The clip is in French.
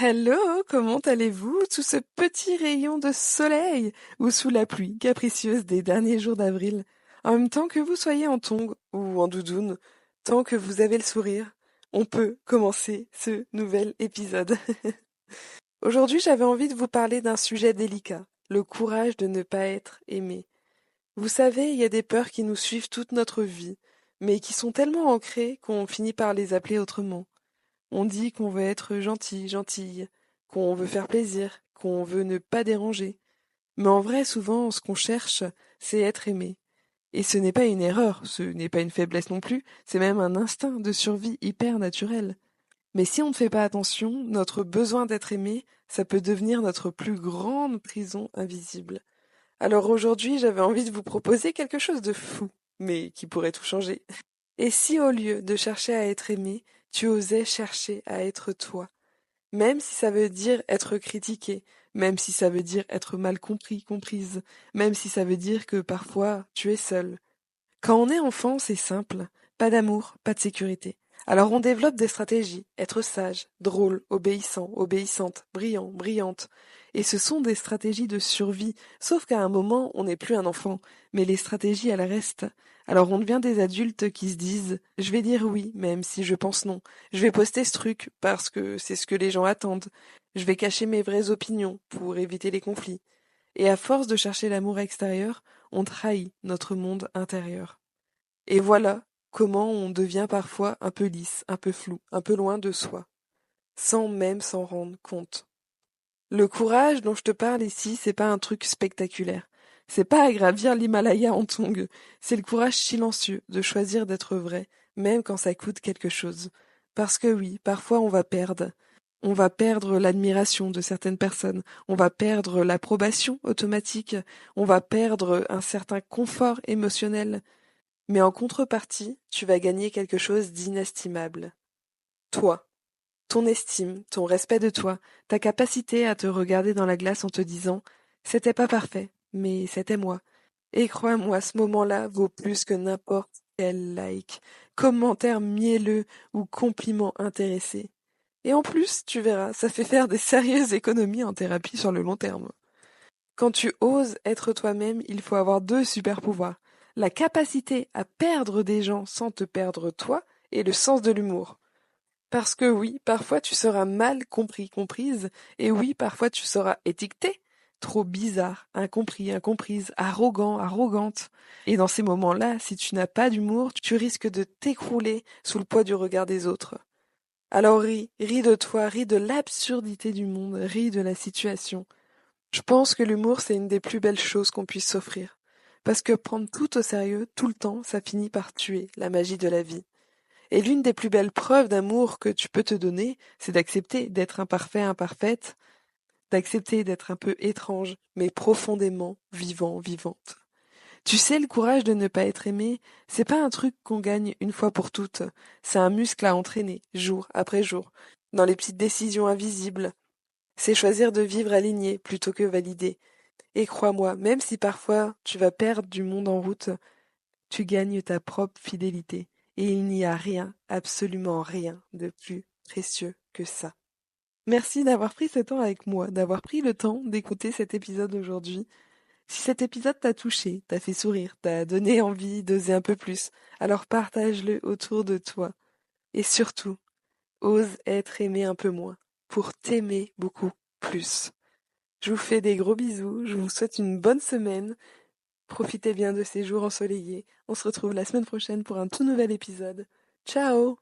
Hello, comment allez-vous sous ce petit rayon de soleil ou sous la pluie capricieuse des derniers jours d'avril? En même temps que vous soyez en tongs ou en doudoune, tant que vous avez le sourire, on peut commencer ce nouvel épisode. Aujourd'hui, j'avais envie de vous parler d'un sujet délicat, le courage de ne pas être aimé. Vous savez, il y a des peurs qui nous suivent toute notre vie, mais qui sont tellement ancrées qu'on finit par les appeler autrement. On dit qu'on veut être gentil, gentille, qu'on veut faire plaisir, qu'on veut ne pas déranger. Mais en vrai, souvent, ce qu'on cherche, c'est être aimé. Et ce n'est pas une erreur, ce n'est pas une faiblesse non plus, c'est même un instinct de survie hyper naturel. Mais si on ne fait pas attention, notre besoin d'être aimé, ça peut devenir notre plus grande prison invisible. Alors aujourd'hui, j'avais envie de vous proposer quelque chose de fou, mais qui pourrait tout changer. Et si au lieu de chercher à être aimé, tu osais chercher à être toi, même si ça veut dire être critiqué, même si ça veut dire être mal compris, comprise, même si ça veut dire que parfois tu es seul. Quand on est enfant, c'est simple, pas d'amour, pas de sécurité. Alors on développe des stratégies, être sage, drôle, obéissant, obéissante, brillant, brillante. Et ce sont des stratégies de survie, sauf qu'à un moment, on n'est plus un enfant, mais les stratégies, elles restent. Alors on devient des adultes qui se disent, je vais dire oui, même si je pense non. Je vais poster ce truc parce que c'est ce que les gens attendent. Je vais cacher mes vraies opinions pour éviter les conflits. Et à force de chercher l'amour extérieur, on trahit notre monde intérieur. Et voilà comment on devient parfois un peu lisse, un peu flou, un peu loin de soi, sans même s'en rendre compte. Le courage dont je te parle ici, c'est pas un truc spectaculaire. C'est pas à gravir l'Himalaya en tongs. C'est le courage silencieux de choisir d'être vrai, même quand ça coûte quelque chose. Parce que oui, parfois on va perdre. On va perdre l'admiration de certaines personnes. On va perdre l'approbation automatique. On va perdre un certain confort émotionnel. Mais en contrepartie, tu vas gagner quelque chose d'inestimable. Toi. Ton estime, ton respect de toi, ta capacité à te regarder dans la glace en te disant c'était pas parfait, mais c'était moi. Et crois-moi, ce moment-là vaut plus que n'importe quel like, commentaire mielleux ou compliment intéressé. Et en plus, tu verras, ça fait faire des sérieuses économies en thérapie sur le long terme. Quand tu oses être toi-même, il faut avoir deux super pouvoirs. La capacité à perdre des gens sans te perdre toi et le sens de l'humour. Parce que oui, parfois tu seras mal compris, comprise, et oui, parfois tu seras étiqueté, trop bizarre, incompris, incomprise, arrogant, arrogante. Et dans ces moments-là, si tu n'as pas d'humour, tu risques de t'écrouler sous le poids du regard des autres. Alors ris, ris de toi, ris de l'absurdité du monde, ris de la situation. Je pense que l'humour, c'est une des plus belles choses qu'on puisse s'offrir. Parce que prendre tout au sérieux, tout le temps, ça finit par tuer la magie de la vie. Et l'une des plus belles preuves d'amour que tu peux te donner, c'est d'accepter d'être imparfait, imparfaite, d'accepter d'être un peu étrange, mais profondément vivant, vivante. Tu sais, le courage de ne pas être aimé, c'est pas un truc qu'on gagne une fois pour toutes. C'est un muscle à entraîner, jour après jour, dans les petites décisions invisibles. C'est choisir de vivre aligné plutôt que validé. Et crois-moi, même si parfois tu vas perdre du monde en route, tu gagnes ta propre fidélité. Et il n'y a rien, absolument rien de plus précieux que ça. Merci d'avoir pris ce temps avec moi, d'avoir pris le temps d'écouter cet épisode aujourd'hui. Si cet épisode t'a touché, t'a fait sourire, t'a donné envie d'oser un peu plus, alors partage-le autour de toi. Et surtout, ose être aimé un peu moins, pour t'aimer beaucoup plus. Je vous fais des gros bisous, je vous souhaite une bonne semaine. Profitez bien de ces jours ensoleillés. On se retrouve la semaine prochaine pour un tout nouvel épisode. Ciao!